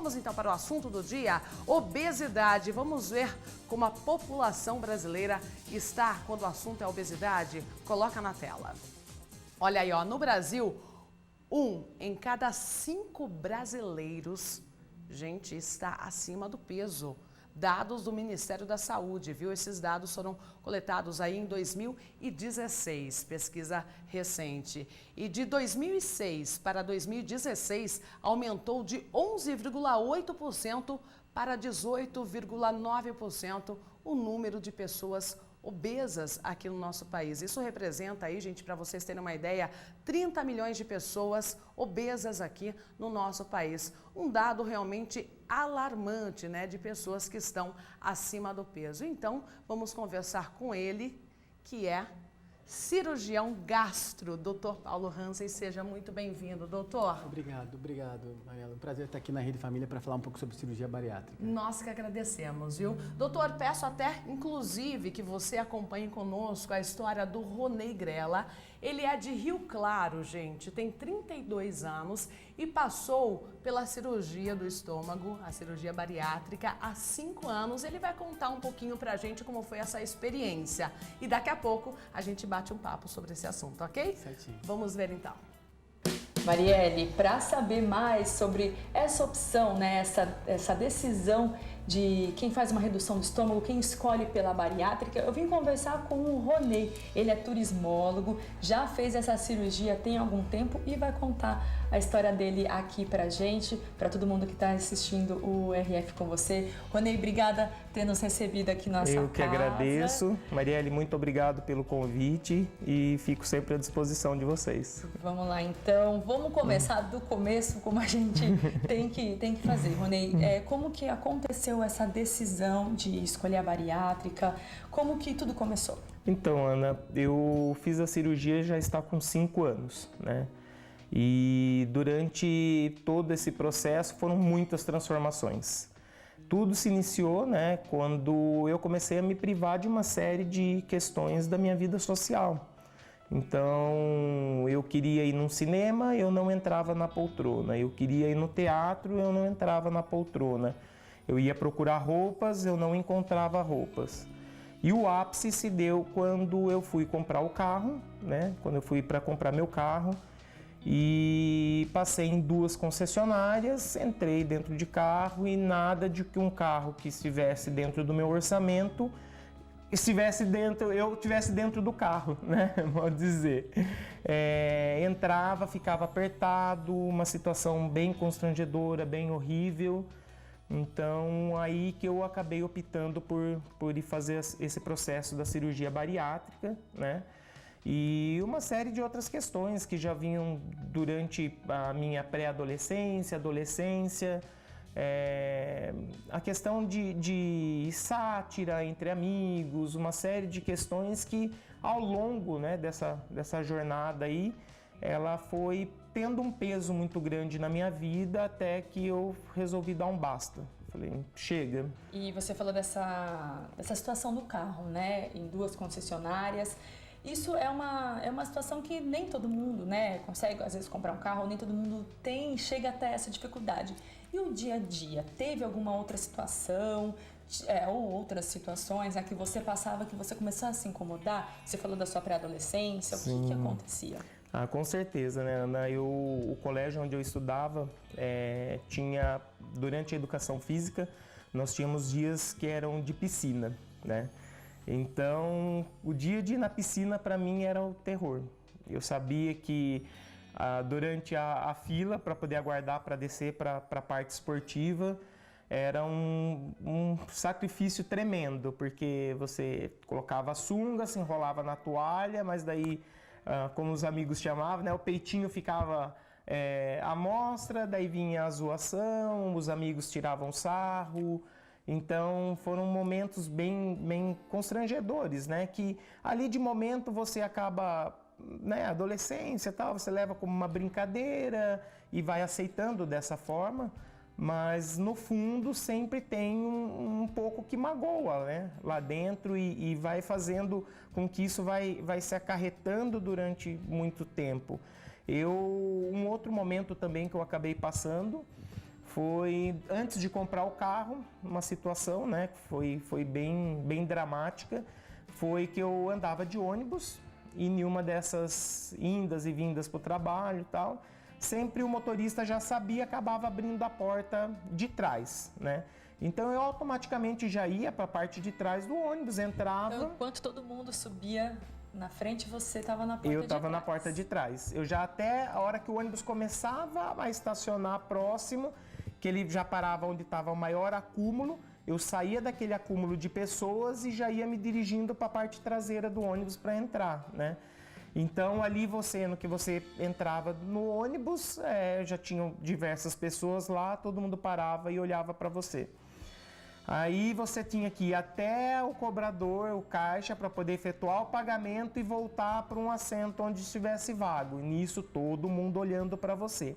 Vamos então para o assunto do dia, obesidade. Vamos ver como a população brasileira está quando o assunto é obesidade. Coloca na tela. Olha aí, ó, no Brasil, 1 em cada 5 brasileiros, gente, está acima do peso. Dados do Ministério da Saúde, viu? Esses dados foram coletados aí em 2016, pesquisa recente. E de 2006 para 2016, aumentou de 11,8% para 18,9% o número de pessoas obesas aqui no nosso país. Isso representa aí, gente, para vocês terem uma ideia, 30 milhões de pessoas obesas aqui no nosso país. Um dado realmente alarmante, né, de pessoas que estão acima do peso. Então, vamos conversar com ele, que é cirurgião gastro, Dr. Paulo Hansen. Seja muito bem-vindo, doutor. Obrigado, Mariela. Um prazer estar aqui na Rede Família para falar um pouco sobre cirurgia bariátrica. Nós que agradecemos, viu? Doutor, peço até, inclusive, que você acompanhe conosco a história do Ronei Grella. Ele é de Rio Claro, gente, tem 32 anos e passou pela cirurgia do estômago, a cirurgia bariátrica, há 5 anos. Ele vai contar um pouquinho pra gente como foi essa experiência. E daqui a pouco a gente bate um papo sobre esse assunto, ok? Certinho. Vamos ver então. Marielle, para saber mais sobre essa opção, né, essa decisão de quem faz uma redução do estômago, quem escolhe pela bariátrica, eu vim conversar com o Ronei. Ele é turismólogo, já fez essa cirurgia tem algum tempo e vai contar a história dele aqui pra gente, para todo mundo que está assistindo o RF com você. Ronei, obrigada por ter nos recebido aqui na nossa casa. Eu que agradeço. Marielle, muito obrigado pelo convite e fico sempre à disposição de vocês. Vamos lá então, vamos começar do começo, como a gente tem que fazer. Ronei, como que aconteceu essa decisão de escolher a bariátrica? Como que tudo começou? Então, Ana, eu fiz a cirurgia já está com 5 anos, né? E durante todo esse processo foram muitas transformações. Tudo se iniciou, né, quando eu comecei a me privar de uma série de questões da minha vida social. Então, eu queria ir num cinema, eu não entrava na poltrona. Eu queria ir no teatro, eu não entrava na poltrona. Eu ia procurar roupas, eu não encontrava roupas. E o ápice se deu quando eu fui comprar o carro, né? Quando eu fui para comprar meu carro e passei em 2 concessionárias, entrei dentro de carro e nada de que um carro que estivesse dentro do meu orçamento eu estivesse dentro do carro, né? Pode dizer. Entrava, ficava apertado, uma situação bem constrangedora, bem horrível. Então, aí que eu acabei optando por ir fazer esse processo da cirurgia bariátrica, né? E uma série de outras questões que já vinham durante a minha pré-adolescência, adolescência, a questão de sátira entre amigos, uma série de questões que ao longo, né, dessa jornada aí, ela foi tendo um peso muito grande na minha vida até que eu resolvi dar um basta. Falei, chega. E você falou dessa situação do carro, né, em 2 concessionárias. Isso é uma situação que nem todo mundo, né, consegue às vezes comprar um carro, nem todo mundo chega até essa dificuldade. E o dia a dia, teve alguma outra situação ou outras situações a que você passava, que você começou a se incomodar? Você falou da sua pré-adolescência, o que acontecia? Ah, com certeza, né, Ana? O colégio onde eu estudava tinha, durante a educação física, nós tínhamos dias que eram de piscina, né? Então, o dia de ir na piscina para mim era o terror. Eu sabia que durante a fila para poder aguardar para descer para a parte esportiva era um sacrifício tremendo, porque você colocava a sunga, se enrolava na toalha, mas daí, como os amigos chamavam, né, o peitinho ficava à mostra, daí vinha a zoação, os amigos tiravam sarro. Então foram momentos bem constrangedores, né? Que ali de momento você acaba, né, adolescência e tal, você leva como uma brincadeira e vai aceitando dessa forma, mas no fundo sempre tem um pouco que magoa, né, lá dentro e vai fazendo com que isso vai se acarretando durante muito tempo. Um outro momento também que eu acabei passando foi antes de comprar o carro, uma situação, né, que foi bem dramática, foi que eu andava de ônibus e em uma dessas indas e vindas para o trabalho e tal, sempre o motorista já sabia, acabava abrindo a porta de trás, né? Então eu automaticamente já ia para a parte de trás do ônibus, entrava... Então, enquanto todo mundo subia na frente, você estava na porta de trás? Eu estava na porta de trás. Eu já até a hora que o ônibus começava a estacionar próximo, que ele já parava onde estava o maior acúmulo, eu saía daquele acúmulo de pessoas e já ia me dirigindo para a parte traseira do ônibus para entrar, né? Então ali no que você entrava no ônibus, já tinham diversas pessoas lá, todo mundo parava e olhava para você. Aí você tinha que ir até o cobrador, o caixa, para poder efetuar o pagamento e voltar para um assento onde estivesse vago. E nisso todo mundo olhando para você.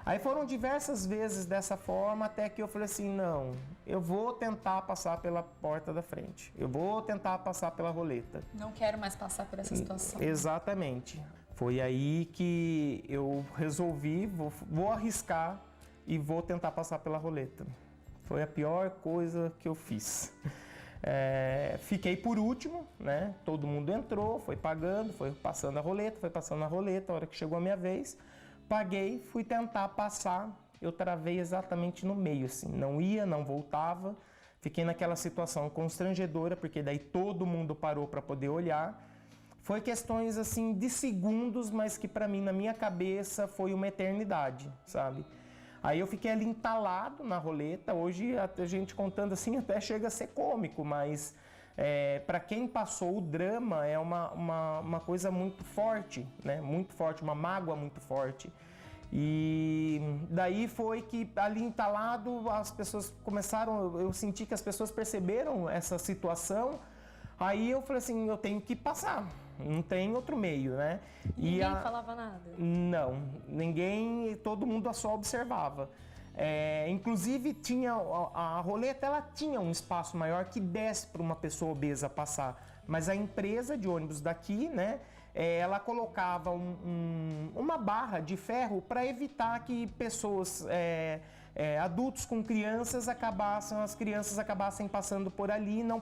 Aí foram diversas vezes dessa forma, até que eu falei assim, não, eu vou tentar passar pela porta da frente. Eu vou tentar passar pela roleta. Não quero mais passar por essa situação. Exatamente. Foi aí que eu resolvi, vou arriscar e vou tentar passar pela roleta. Foi a pior coisa que eu fiz. Fiquei por último, né? Todo mundo entrou, foi pagando, foi passando a roleta, a hora que chegou a minha vez, paguei, fui tentar passar, eu travei exatamente no meio, assim, não ia, não voltava, fiquei naquela situação constrangedora, porque daí todo mundo parou para poder olhar. Foi questões assim de segundos, mas que para mim, na minha cabeça, foi uma eternidade, sabe? Aí eu fiquei ali entalado na roleta, hoje a gente contando assim até chega a ser cômico, mas para quem passou o drama é uma coisa muito forte, né? Muito forte, uma mágoa muito forte. E daí foi que ali entalado as pessoas começaram, eu senti que as pessoas perceberam essa situação, aí eu falei assim, eu tenho que passar. Não tem outro meio, né? Ninguém falava nada? Não, ninguém, todo mundo só observava. Inclusive tinha a roleta, ela tinha um espaço maior que desse para uma pessoa obesa passar, mas a empresa de ônibus daqui, né, ela colocava uma barra de ferro para evitar que pessoas, adultos com crianças as crianças acabassem passando por ali e não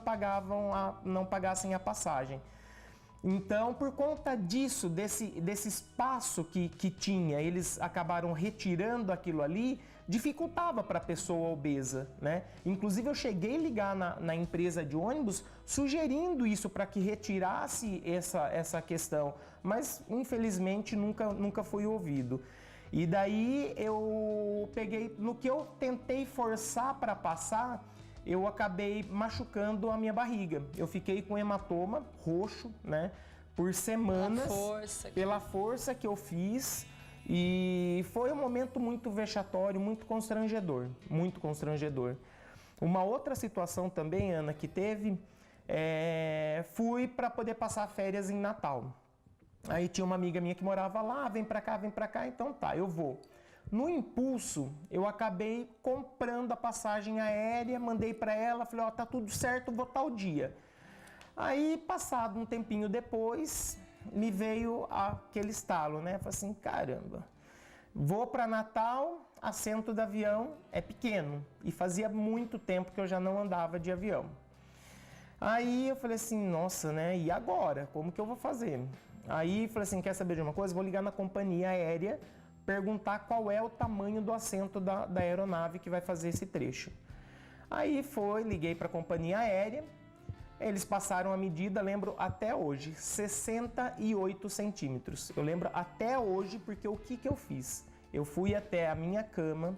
pagassem a passagem. Então, por conta disso, desse espaço que tinha, eles acabaram retirando aquilo ali, dificultava para a pessoa obesa, né? Inclusive, eu cheguei a ligar na empresa de ônibus sugerindo isso para que retirasse essa questão, mas infelizmente nunca foi ouvido. E daí eu peguei, no que eu tentei forçar para passar, eu acabei machucando a minha barriga. Eu fiquei com hematoma roxo, né, por semanas, pela força que eu fiz, e foi um momento muito vexatório, muito constrangedor, muito constrangedor. Uma outra situação também, Ana, que teve, fui para poder passar férias em Natal. Aí tinha uma amiga minha que morava lá, vem para cá, então tá, eu vou. No impulso, eu acabei comprando a passagem aérea, mandei para ela, falei, ó, tá tudo certo, vou tal dia. Aí, passado um tempinho depois, me veio aquele estalo, né? Falei assim, caramba, vou para Natal, assento do avião é pequeno, e fazia muito tempo que eu já não andava de avião. Aí eu falei assim, nossa, né? E agora? Como que eu vou fazer? Aí falei assim, quer saber de uma coisa? Vou ligar na companhia aérea, perguntar qual é o tamanho do assento da aeronave que vai fazer esse trecho. Aí liguei para a companhia aérea, eles passaram a medida, lembro até hoje, 68 centímetros. Eu lembro até hoje porque o que eu fiz? Eu fui até a minha cama,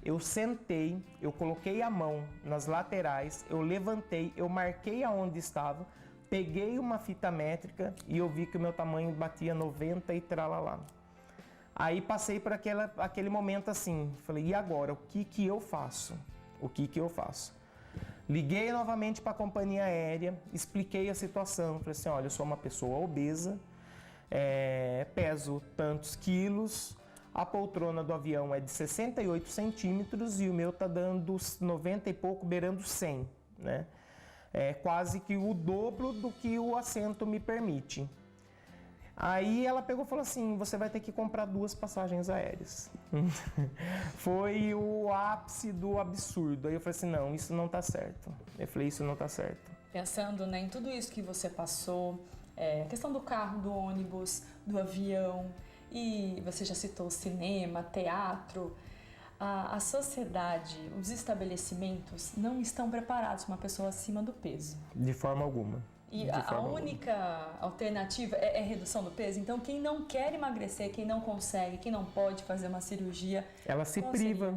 eu sentei, eu coloquei a mão nas laterais, eu levantei, eu marquei aonde estava, peguei uma fita métrica e eu vi que o meu tamanho batia 90 e tralalá. Aí passei por aquele momento assim, falei, e agora? O que eu faço? O que eu faço? Liguei novamente para a companhia aérea, expliquei a situação, falei assim, olha, eu sou uma pessoa obesa, peso tantos quilos, a poltrona do avião é de 68 centímetros e o meu tá dando 90 e pouco, beirando 100, né? É quase que o dobro do que o assento me permite. Aí ela pegou e falou assim, você vai ter que comprar 2 passagens aéreas. Foi o ápice do absurdo. Aí eu falei assim, não, isso não tá certo. Eu falei, isso não tá certo. Pensando, né, em tudo isso que você passou, a questão do carro, do ônibus, do avião, e você já citou cinema, teatro, a sociedade, os estabelecimentos não estão preparados para uma pessoa acima do peso. De forma alguma. E a única alternativa é redução do peso. Então, quem não quer emagrecer, quem não consegue, quem não pode fazer uma cirurgia... Ela se priva.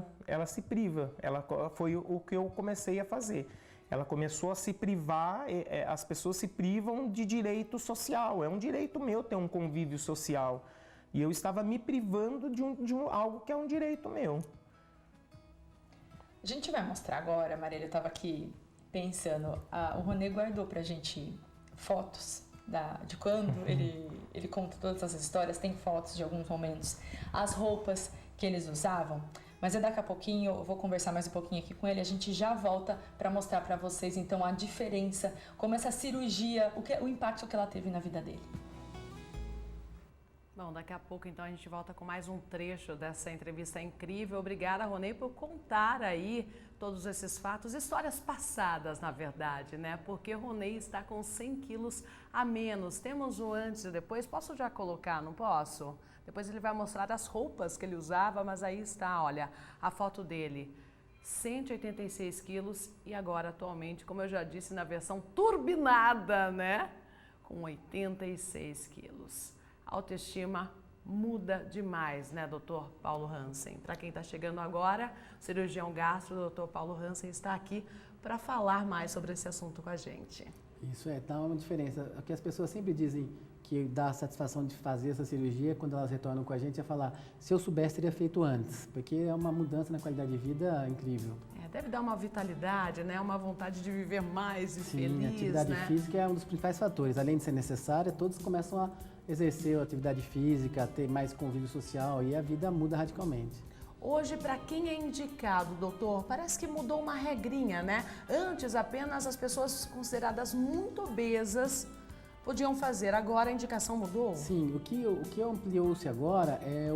Foi o que eu comecei a fazer. Ela começou a se privar, as pessoas se privam de direito social. É um direito meu ter um convívio social. E eu estava me privando de algo que é um direito meu. A gente vai mostrar agora, Marielle, eu estava aqui pensando, o Ronê guardou pra gente fotos de quando ele conta todas essas histórias, tem fotos de alguns momentos, as roupas que eles usavam, mas daqui a pouquinho eu vou conversar mais um pouquinho aqui com ele, a gente já volta para mostrar para vocês então a diferença, como essa cirurgia, o impacto que ela teve na vida dele. Bom, daqui a pouco então a gente volta com mais um trecho dessa entrevista incrível. Obrigada, Ronê, por contar aí todos esses fatos, histórias passadas, na verdade, né? Porque Ronê está com 100 quilos a menos. Temos o antes e depois. Posso já colocar, não posso? Depois ele vai mostrar as roupas que ele usava, mas aí está, olha, a foto dele. 186 quilos e agora atualmente, como eu já disse, na versão turbinada, né? Com 86 quilos. A autoestima muda demais, né, doutor Paulo Hansen? Para quem está chegando agora, o cirurgião gastro, doutor Paulo Hansen, está aqui para falar mais sobre esse assunto com a gente. Isso dá uma diferença. O que as pessoas sempre dizem que dá a satisfação de fazer essa cirurgia, quando elas retornam com a gente, é falar, se eu soubesse, teria feito antes, porque é uma mudança na qualidade de vida incrível. Deve dar uma vitalidade, né? Uma vontade de viver mais e Sim, feliz, a atividade né? física é um dos principais fatores. Além de ser necessária, todos começam a exercer a atividade física, ter mais convívio social e a vida muda radicalmente. Hoje, para quem é indicado, doutor, parece que mudou uma regrinha, né? Antes, apenas as pessoas consideradas muito obesas podiam fazer. Agora a indicação mudou? Sim, o que ampliou-se agora é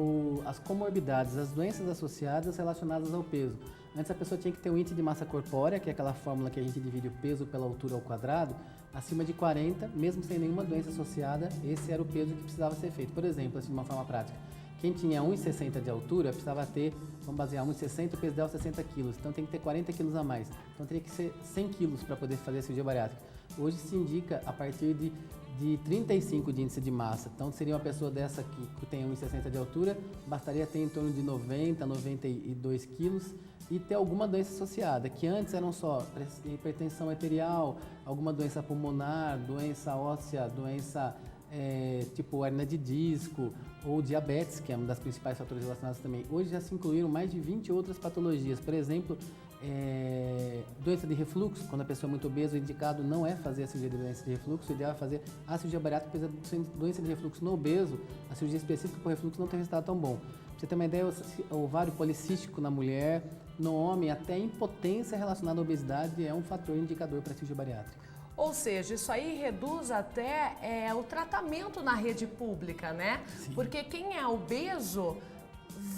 as comorbidades, as doenças associadas relacionadas ao peso. Antes a pessoa tinha que ter um índice de massa corpórea, que é aquela fórmula que a gente divide o peso pela altura ao quadrado, acima de 40, mesmo sem nenhuma doença associada, esse era o peso que precisava ser feito. Por exemplo, assim, de uma forma prática, quem tinha 1,60 de altura precisava ter, vamos basear, 1,60, o peso dela 60 quilos, então tem que ter 40 quilos a mais. Então teria que ser 100 quilos para poder fazer a cirurgia bariátrica. Hoje se indica a partir de 35 de índice de massa. Então seria uma pessoa dessa que tem 1,60 de altura, bastaria ter em torno de 90, 92 quilos e ter alguma doença associada, que antes eram só hipertensão arterial, alguma doença pulmonar, doença óssea, doença tipo hernia de disco ou diabetes, que é uma das principais fatores relacionados também. Hoje já se incluíram mais de 20 outras patologias, por exemplo, doença de refluxo. Quando a pessoa é muito obesa, o indicado não é fazer a cirurgia de doença de refluxo, o ideal é fazer a cirurgia bariátrica, porque a doença de refluxo no obeso, a cirurgia específica para o refluxo não tem resultado tão bom. Pra você ter uma ideia, o ovário policístico na mulher, no homem, até a impotência relacionada à obesidade é um fator indicador para a cirurgia bariátrica. Ou seja, isso aí reduz até o tratamento na rede pública, né? Sim. Porque quem é obeso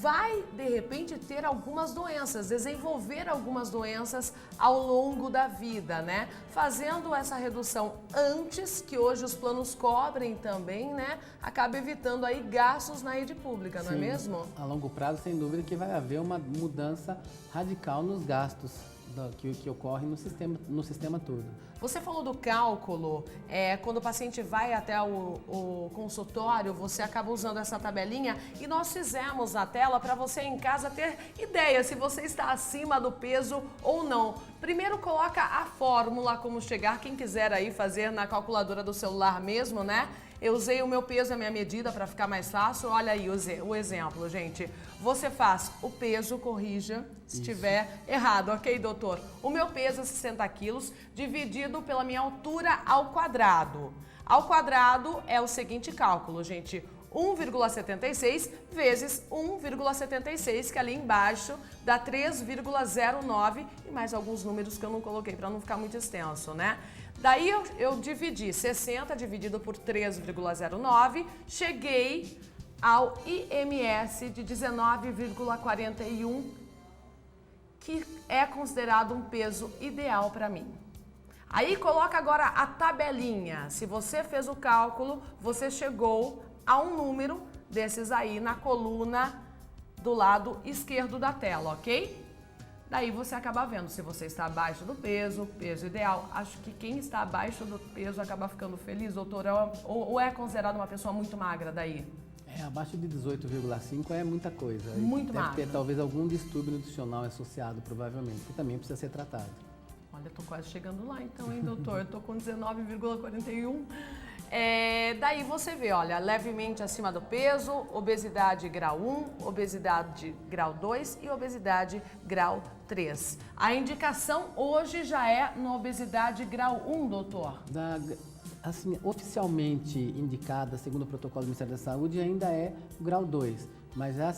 vai, de repente, ter algumas doenças, desenvolver algumas doenças ao longo da vida, né? Fazendo essa redução antes, que hoje os planos cobrem também, né? Acaba evitando aí gastos na rede pública, não é mesmo? A longo prazo, sem dúvida, que vai haver uma mudança radical nos gastos que ocorre no sistema todo. Você falou do cálculo, quando o paciente vai até o consultório, você acaba usando essa tabelinha e nós fizemos na tela para você em casa ter ideia se você está acima do peso ou não. Primeiro coloca a fórmula, como chegar, quem quiser aí fazer na calculadora do celular mesmo, né? Eu usei o meu peso, a minha medida para ficar mais fácil. Olha aí o exemplo, gente. Você faz o peso, corrija se estiver errado, ok, doutor? O meu peso é 60 quilos, dividido pela minha altura ao quadrado. Ao quadrado é o seguinte cálculo, gente. 1,76 vezes 1,76, que ali embaixo dá 3,09 e mais alguns números que eu não coloquei para não ficar muito extenso, né? Daí eu dividi 60 dividido por 3,09, cheguei ao IMS de 19,41, que é considerado um peso ideal para mim. Aí coloca agora a tabelinha. Se você fez o cálculo, você chegou a um número desses aí na coluna do lado esquerdo da tela, ok? Daí você acaba vendo se você está abaixo do peso ideal. Acho que quem está abaixo do peso acaba ficando feliz, doutora, ou é considerado uma pessoa muito magra daí? Abaixo de 18,5 é muita coisa. Muito Deve ter magro. talvez algum distúrbio nutricional associado, provavelmente, que também precisa ser tratado. Olha, tô quase chegando lá então, hein, doutor? Eu tô com 19,41. Daí você vê, olha, levemente acima do peso, obesidade grau 1, obesidade grau 2 e obesidade grau 3. A indicação hoje já é na obesidade grau 1, doutor? Assim, oficialmente indicada, segundo o protocolo do Ministério da Saúde, ainda é o grau 2, mas já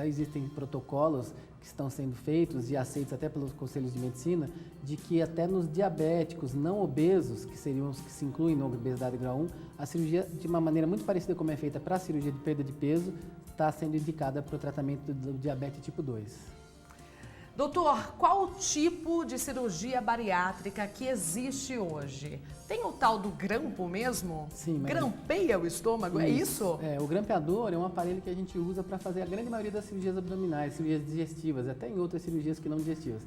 existem protocolos que estão sendo feitos e aceitos até pelos conselhos de medicina, de que até nos diabéticos não obesos, que seriam os que se incluem na obesidade grau 1, a cirurgia, de uma maneira muito parecida como é feita para a cirurgia de perda de peso, está sendo indicada para o tratamento do diabetes tipo 2. Doutor, qual o tipo de cirurgia bariátrica que existe hoje? Tem o tal do grampo mesmo? Sim, mas... Grampeia o estômago, é isso? O grampeador é um aparelho que a gente usa para fazer a grande maioria das cirurgias abdominais, cirurgias digestivas, até em outras cirurgias que não digestivas.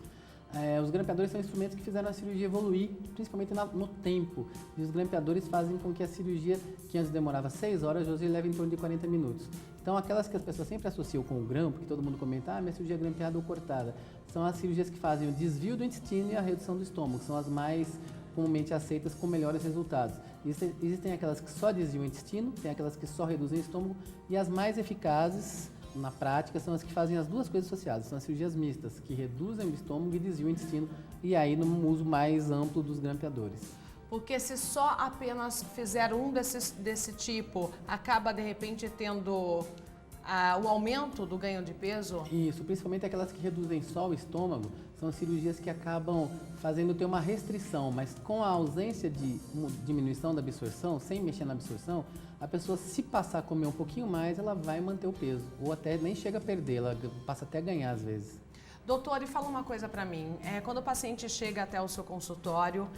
Os grampeadores são instrumentos que fizeram a cirurgia evoluir, principalmente no tempo. E os grampeadores fazem com que a cirurgia, que antes demorava 6 horas, hoje leva em torno de 40 minutos. Então, aquelas que as pessoas sempre associam com o grampo, que todo mundo comenta, minha cirurgia é grampeada ou cortada, são as cirurgias que fazem o desvio do intestino e a redução do estômago, são as mais comumente aceitas com melhores resultados. Existem aquelas que só desviam o intestino, tem aquelas que só reduzem o estômago, e as mais eficazes na prática são as que fazem as duas coisas associadas, são as cirurgias mistas, que reduzem o estômago e desviam o intestino, e aí no uso mais amplo dos grampeadores. Porque se só apenas fizer um desse tipo, acaba de repente tendo o aumento do ganho de peso? Isso, principalmente aquelas que reduzem só o estômago, são cirurgias que acabam fazendo ter uma restrição, mas com a ausência de diminuição da absorção, sem mexer na absorção, a pessoa, se passar a comer um pouquinho mais, ela vai manter o peso, ou até nem chega a perder, ela passa até a ganhar às vezes. Doutor, e fala uma coisa pra mim, quando o paciente chega até o seu consultório,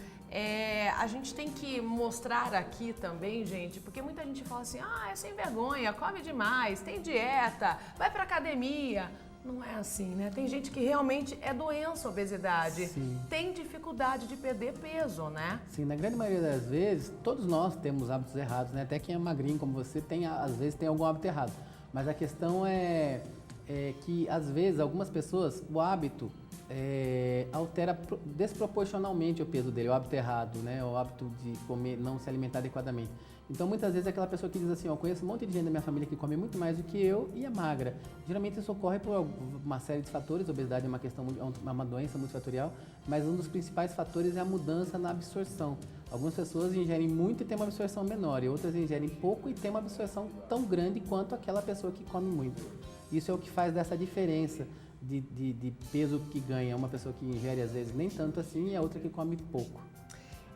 a gente tem que mostrar aqui também, gente, porque muita gente fala assim, é sem vergonha, come demais, tem dieta, vai pra academia. Não é assim, né? Tem gente que realmente é doença, obesidade. Sim. Tem dificuldade de perder peso, né? Sim, na grande maioria das vezes, todos nós temos hábitos errados, né? Até quem é magrinho como você, às vezes tem algum hábito errado. Mas a questão é que, às vezes, algumas pessoas, o hábito altera desproporcionalmente o peso dele, o hábito errado, né? O hábito de comer, não se alimentar adequadamente. Então, muitas vezes, é aquela pessoa que diz assim, eu conheço um monte de gente da minha família que come muito mais do que eu e é magra. Geralmente, isso ocorre por uma série de fatores, a obesidade é uma doença multifatorial, mas um dos principais fatores é a mudança na absorção. Algumas pessoas ingerem muito e têm uma absorção menor, e outras ingerem pouco e têm uma absorção tão grande quanto aquela pessoa que come muito. Isso é o que faz dessa diferença de peso que ganha uma pessoa que ingere, às vezes, nem tanto assim, e a outra que come pouco.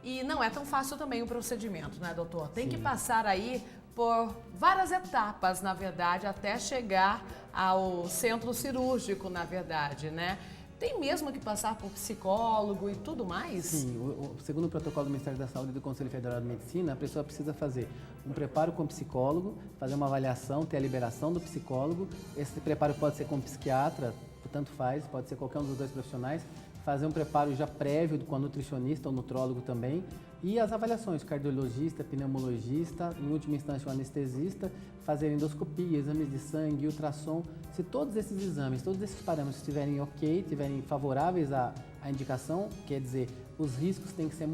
E não é tão fácil também o procedimento, né, doutor? Tem Sim. que passar aí por várias etapas, na verdade, até chegar ao centro cirúrgico, na verdade, né? Tem mesmo que passar por psicólogo e tudo mais? Sim, segundo o protocolo do Ministério da Saúde e do Conselho Federal de Medicina, a pessoa precisa fazer um preparo com o psicólogo, fazer uma avaliação, ter a liberação do psicólogo. Esse preparo pode ser com o psiquiatra, tanto faz, pode ser qualquer um dos dois profissionais. Fazer um preparo já prévio com a nutricionista ou nutrólogo também. E as avaliações, cardiologista, pneumologista, em última instância o anestesista, fazer endoscopia, exames de sangue, ultrassom. Se todos esses exames, todos esses parâmetros estiverem ok, estiverem favoráveis à indicação, quer dizer, os riscos têm que ser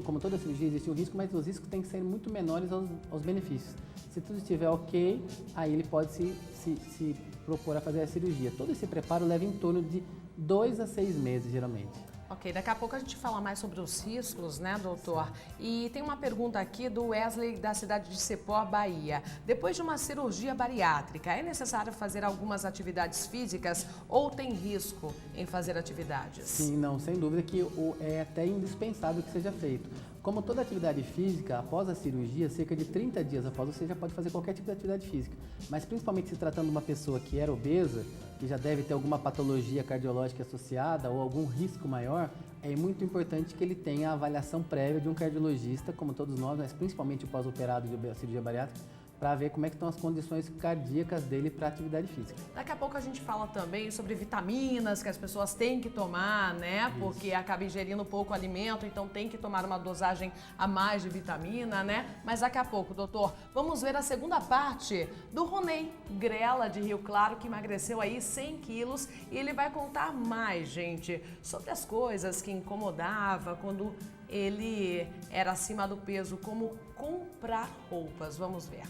como toda cirurgia existe um risco, mas os riscos têm que ser muito menores aos benefícios. Se tudo estiver ok, aí ele pode se propor a fazer a cirurgia. Todo esse preparo leva em torno de 2 a 6 meses, geralmente. Ok, daqui a pouco a gente fala mais sobre os riscos, né, doutor? E tem uma pergunta aqui do Wesley, da cidade de Cepó, Bahia. Depois de uma cirurgia bariátrica, é necessário fazer algumas atividades físicas ou tem risco em fazer atividades? Sim, não, sem dúvida que é até indispensável que seja feito. Como toda atividade física, após a cirurgia, cerca de 30 dias após, você já pode fazer qualquer tipo de atividade física. Mas principalmente se tratando de uma pessoa que era obesa, que já deve ter alguma patologia cardiológica associada ou algum risco maior, é muito importante que ele tenha a avaliação prévia de um cardiologista, como todos nós, mas principalmente o pós-operado de cirurgia bariátrica, para ver como é que estão as condições cardíacas dele para a atividade física. Daqui a pouco a gente fala também sobre vitaminas que as pessoas têm que tomar, né? Isso. Porque acaba ingerindo pouco alimento, então tem que tomar uma dosagem a mais de vitamina, né? Mas daqui a pouco, doutor, vamos ver a segunda parte do Ronei Grela, de Rio Claro, que emagreceu aí 100 quilos e ele vai contar mais, gente, sobre as coisas que incomodava quando ele era acima do peso, como comprar roupas. Vamos ver.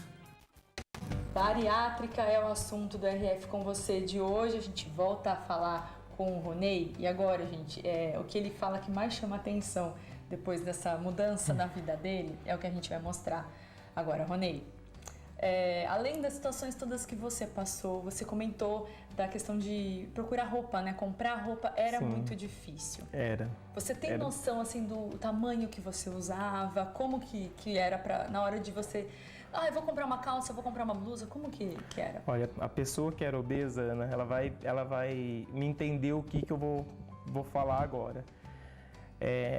Bariátrica é o assunto do RF com você de hoje. A gente volta a falar com o Ronei. E agora, gente, o que ele fala que mais chama atenção depois dessa mudança na vida dele é o que a gente vai mostrar agora. Ronei, além das situações todas que você passou, você comentou da questão de procurar roupa, né? Comprar roupa era Sim. muito difícil. Era. Você tem Era. noção, assim, do tamanho que você usava? Como que era na hora de você... Ah, eu vou comprar uma calça, eu vou comprar uma blusa. Como que era? Olha, a pessoa que era obesa, Ana, ela vai me entender o que eu vou falar agora.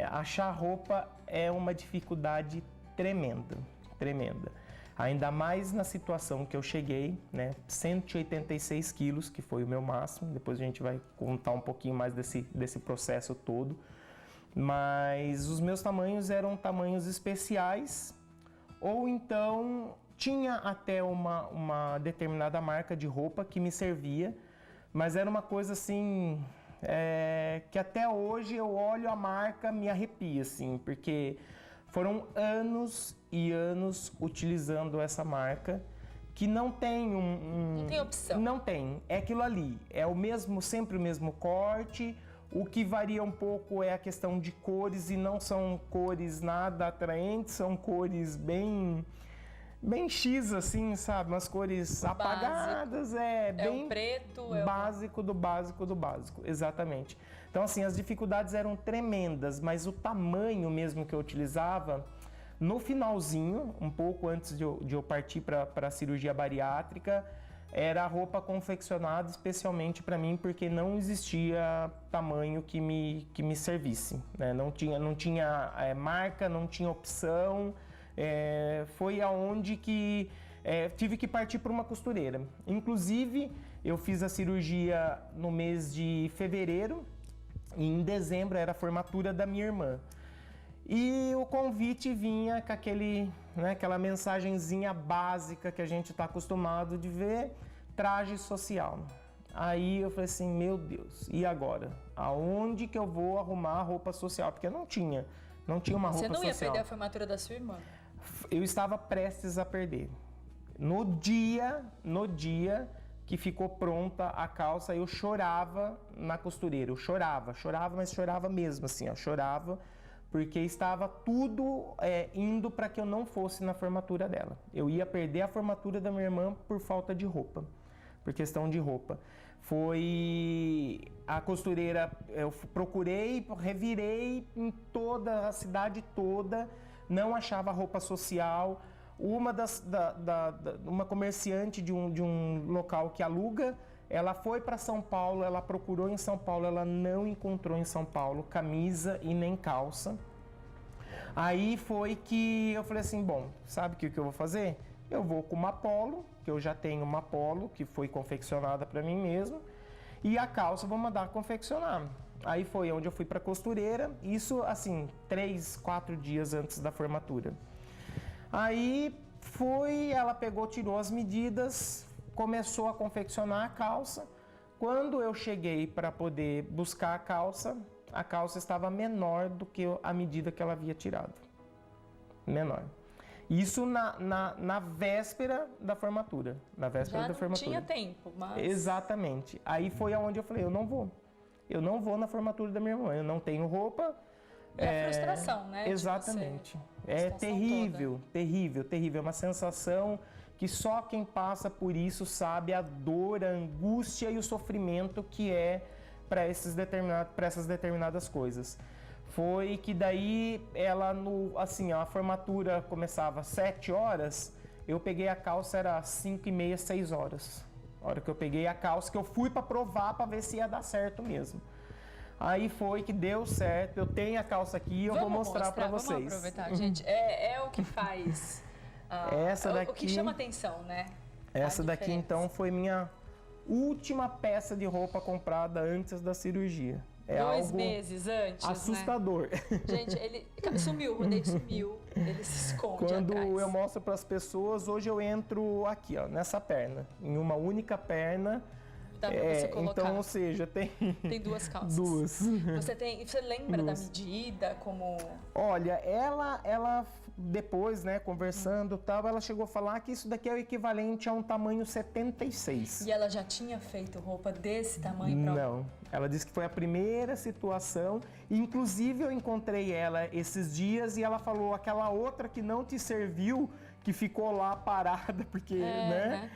Achar roupa é uma dificuldade tremenda, tremenda. Ainda mais na situação que eu cheguei, né? 186 quilos, que foi o meu máximo. Depois a gente vai contar um pouquinho mais desse processo todo. Mas os meus tamanhos eram tamanhos especiais, ou então tinha até uma determinada marca de roupa que me servia, mas era uma coisa assim, que até hoje eu olho a marca, me arrepia, assim, porque foram anos e anos utilizando essa marca, que não tem Não tem opção. Não tem, é aquilo ali, é sempre o mesmo corte. O que varia um pouco é a questão de cores, e não são cores nada atraentes, são cores bem X, assim, sabe? Umas cores apagadas, bem o preto, básico do básico do básico, exatamente. Então, assim, as dificuldades eram tremendas, mas o tamanho mesmo que eu utilizava, no finalzinho, um pouco antes de eu partir para a cirurgia bariátrica, era a roupa confeccionada especialmente para mim, porque não existia tamanho que me servisse, né? Não tinha marca, não tinha opção. Foi aonde que tive que partir para uma costureira. Inclusive, eu fiz a cirurgia no mês de fevereiro e em dezembro era a formatura da minha irmã. E o convite vinha com aquela mensagenzinha básica que a gente está acostumado de ver, traje social. Aí eu falei assim, meu Deus, e agora? Aonde que eu vou arrumar a roupa social? Porque não tinha uma roupa social. Você não ia perder a formatura da sua irmã? Eu estava prestes a perder. No dia que ficou pronta a calça, eu chorava na costureira. Eu chorava, mas chorava mesmo, assim, ó, chorava, porque estava tudo indo para que eu não fosse na formatura dela. Eu ia perder a formatura da minha irmã por falta de roupa, por questão de roupa. Foi a costureira, eu procurei, revirei em toda a cidade toda, não achava roupa social. Uma comerciante de um local que aluga, ela foi para São Paulo, ela procurou em São Paulo, ela não encontrou em São Paulo camisa e nem calça. Aí foi que eu falei assim, bom, sabe o que eu vou fazer? Eu vou com uma polo, que eu já tenho uma polo, que foi confeccionada para mim mesmo, e a calça eu vou mandar confeccionar. Aí foi onde eu fui para costureira, isso assim, 3, 4 dias antes da formatura. Aí ela pegou, tirou as medidas, começou a confeccionar a calça. Quando eu cheguei para poder buscar a calça estava menor do que a medida que ela havia tirado. Menor. Isso na véspera da formatura. Na véspera da formatura. Já não tinha tempo, mas... Exatamente. Aí foi aonde eu falei, eu não vou. eu não vou na formatura da minha irmã, eu não tenho roupa. E a frustração, né? Exatamente. É situação terrível, terrível, terrível. É uma sensação que só quem passa por isso sabe a dor, a angústia e o sofrimento que é para essas determinadas coisas. Foi que daí ela, a formatura começava às 7 horas, eu peguei a calça, era às 5h30, 6 horas. A hora que eu peguei a calça, que eu fui para provar, para ver se ia dar certo mesmo. Aí foi que deu certo, eu tenho a calça aqui e eu vou mostrar para vocês. Vamos aproveitar, gente. É o que faz, o que chama atenção, né? Essa daqui então foi minha última peça de roupa comprada antes da cirurgia. É 2 algo meses antes, assustador. Né? Gente, ele sumiu, o Ronei sumiu, ele se esconde Quando atrás. eu mostro para as pessoas, hoje eu entro aqui, ó, nessa perna, em uma única perna. Dá pra você colocar. Então, ou seja, tem 2 calças. Duas. Você lembra da medida, como... Olha, ela depois, né, conversando e tal, ela chegou a falar que isso daqui é o equivalente a um tamanho 76. E ela já tinha feito roupa desse tamanho? Não, ela disse que foi a primeira situação, inclusive eu encontrei ela esses dias e ela falou aquela outra que não te serviu, que ficou lá parada, porque, né?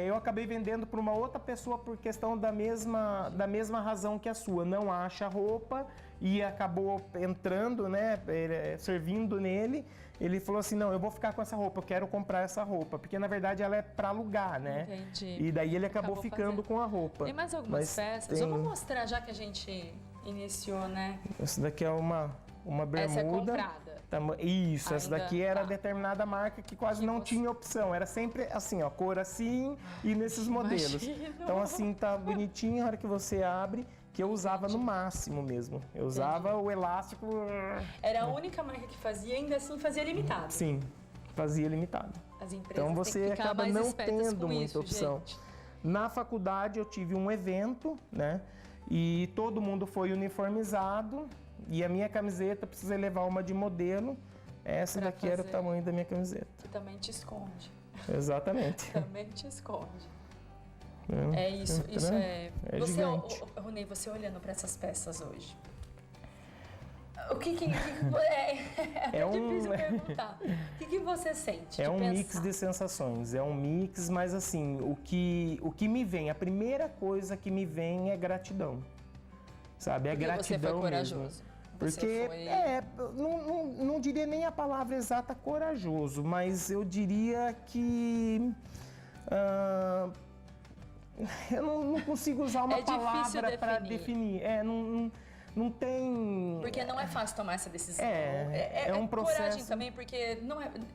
Eu acabei vendendo para uma outra pessoa por questão da mesma razão que a sua. Não acha roupa e acabou entrando, né? Servindo nele. Ele falou assim, não, eu vou ficar com essa roupa, eu quero comprar essa roupa. Porque, na verdade, ela é para alugar, né? Entendi. E daí ele acabou ficando com a roupa. Tem mais algumas peças? Vamos mostrar, já que a gente iniciou, né? Essa daqui é uma bermuda. Essa é comprada. Isso, essa daqui era determinada marca que quase não tinha opção. Era sempre assim, ó, cor assim e nesses modelos. Então assim, tá bonitinho a hora que você abre, que eu usava no máximo mesmo. Eu usava o elástico... Era a única marca que fazia, ainda assim fazia limitado. Sim, fazia limitado. As empresas então você acaba não tendo muita isso, opção. Gente. Na faculdade eu tive um evento, né? E todo mundo foi uniformizado. E a minha camiseta, precisei levar uma de modelo. Essa daqui era o tamanho da minha camiseta. Que também te esconde. Exatamente. Também te esconde. É isso é... Você, Ronei, você olhando para essas peças hoje, o que é difícil perguntar. O que você sente? É um mix de sensações, é um mix, mas assim, o que me vem, a primeira coisa que me vem é gratidão. Sabe, é gratidão você foi corajoso. Mesmo. Porque, não diria nem a palavra exata corajoso, mas eu diria que... eu não consigo usar uma palavra para definir. Não tem... Porque não é fácil tomar essa decisão. É um processo. Coragem também, porque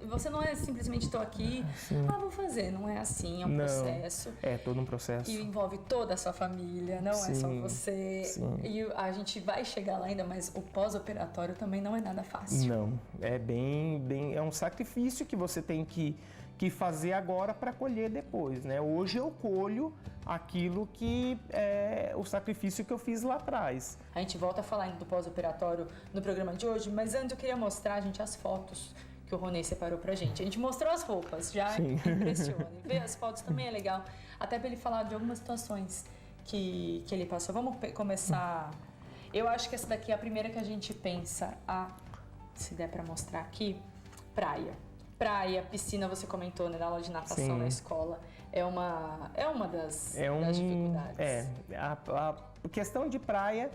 você não é simplesmente estou aqui, vou fazer. Não é assim, é um processo. É todo um processo. E envolve toda a sua família, não é só você. Sim. E a gente vai chegar lá ainda, mas o pós-operatório também não é nada fácil. Não, é um sacrifício que você tem que fazer agora para colher depois, né? Hoje eu colho aquilo que é o sacrifício que eu fiz lá atrás. A gente volta a falar ainda do pós-operatório no programa de hoje, mas antes eu queria mostrar, gente, as fotos que o Ronei separou pra gente. A gente mostrou as roupas, já impressiona. E ver as fotos também é legal, até para ele falar de algumas situações que ele passou. Vamos começar. Eu acho que essa daqui é a primeira que a gente pensa, se der para mostrar aqui, praia, piscina, você comentou, né, na aula de natação na escola, é uma das dificuldades. A questão de praia,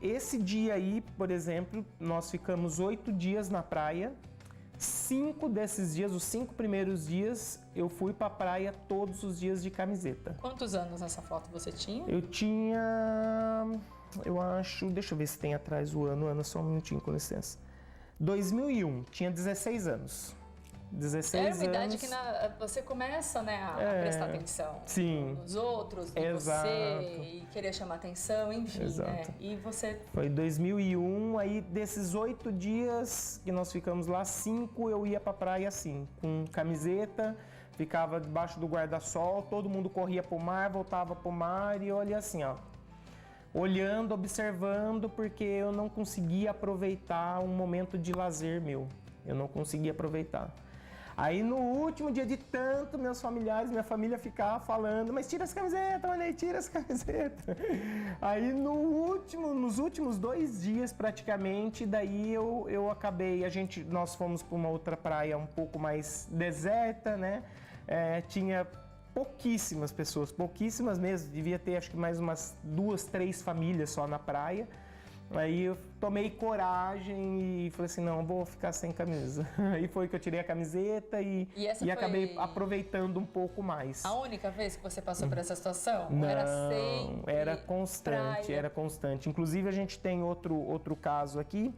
esse dia aí, por exemplo, nós ficamos 8 dias na praia. 5 desses dias, os 5 primeiros dias, eu fui pra praia todos os dias de camiseta. Quantos anos nessa foto você tinha? Eu tinha, deixa eu ver se tem atrás o ano, só um minutinho, com licença. 2001, tinha 16 anos. 16 anos. É uma idade anos. que você começa, né, a prestar atenção nos outros, em você, e querer chamar atenção, enfim, né? E você... Foi 2001, aí desses 8 dias que nós ficamos lá, 5 eu ia pra praia assim, com camiseta, ficava debaixo do guarda-sol, todo mundo corria pro mar, voltava pro mar e eu olhei assim, ó. Olhando, observando, porque eu não conseguia aproveitar um momento de lazer meu. Eu não conseguia aproveitar. Aí no último dia de tanto, meus familiares, minha família ficava falando, mas tira as camisetas, Ronei, tira as camisetas. Aí nos últimos 2 dias praticamente, daí eu acabei, nós fomos para uma outra praia um pouco mais deserta, né? Tinha pouquíssimas pessoas, pouquíssimas mesmo, devia ter acho que mais umas 2, 3 famílias só na praia. Aí eu tomei coragem e falei assim, não, vou ficar sem camisa. Aí foi que eu tirei a camiseta e acabei aproveitando um pouco mais. A única vez que você passou por essa situação? Não, era sempre era constante, praia? Era constante. Inclusive a gente tem outro caso aqui.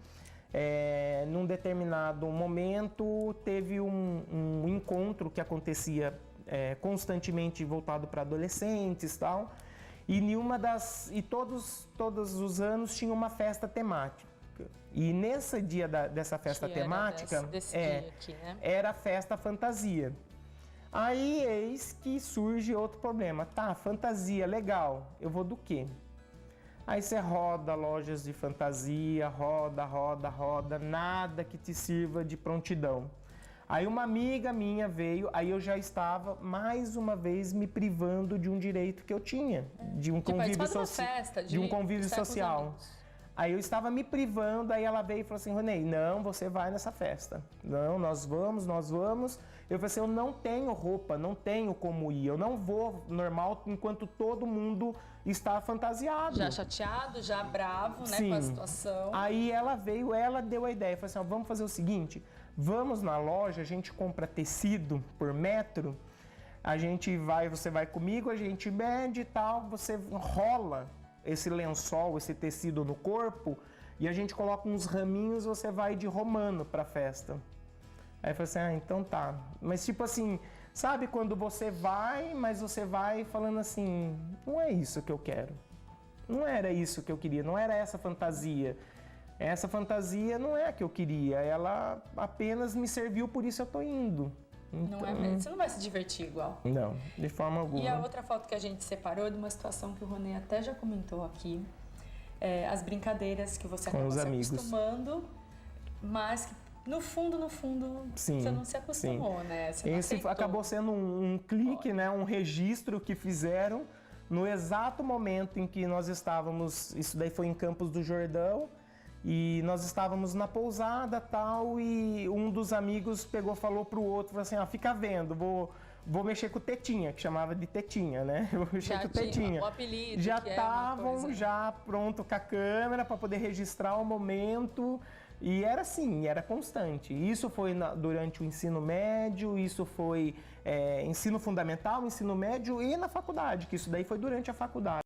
Num determinado momento teve um encontro que acontecia constantemente voltado para adolescentes e tal. E todos os anos tinha uma festa temática. E nesse dia dessa festa temática, desse dia aqui, né? era a festa fantasia. Aí eis que surge outro problema. Tá, fantasia, legal, eu vou do quê? Aí você roda lojas de fantasia, roda, nada que te sirva de prontidão. Aí uma amiga minha veio, aí eu já estava mais uma vez me privando de um direito que eu tinha, de um convívio social. Aí eu estava me privando, aí ela veio e falou assim, Ronei, não, você vai nessa festa. Não, nós vamos. Eu falei assim, eu não tenho roupa, não tenho como ir, eu não vou normal enquanto todo mundo está fantasiado. Já chateado, já bravo, né, Sim. com a situação. Aí ela veio, ela deu a ideia, falou assim, ó, vamos fazer o seguinte, vamos na loja, a gente compra tecido por metro, você vai comigo, a gente mede e tal, você rola esse lençol, esse tecido no corpo e a gente coloca uns raminhos, você vai de romano pra festa. Aí eu falei assim, então tá. Mas tipo assim, sabe quando você vai, mas você vai falando assim, não é isso que eu quero. Não era isso que eu queria, não era essa fantasia. Essa fantasia não é a que eu queria, ela apenas me serviu, por isso eu tô indo. Então, não é mesmo? Você não vai se divertir igual. Não, de forma alguma. E a outra foto que a gente separou é de uma situação que o Ronei até já comentou aqui. As brincadeiras que você acabou se acostumando, mas que no fundo, sim, você não se acostumou, sim. Né? Você não Esse aceitou. acabou sendo um clique, né? Um registro que fizeram no exato momento em que nós estávamos, isso daí foi em Campos do Jordão, e nós estávamos na pousada tal, e um dos amigos falou pro outro, falou assim, fica vendo, vou mexer com o Tetinha, que chamava de Tetinha, né? Eu vou mexer com o Tetinha. O apelido, já estavam já pronto com a câmera para poder registrar o momento. E era assim, era constante. Isso foi durante o ensino médio, isso foi ensino fundamental, ensino médio e na faculdade, que isso daí foi durante a faculdade.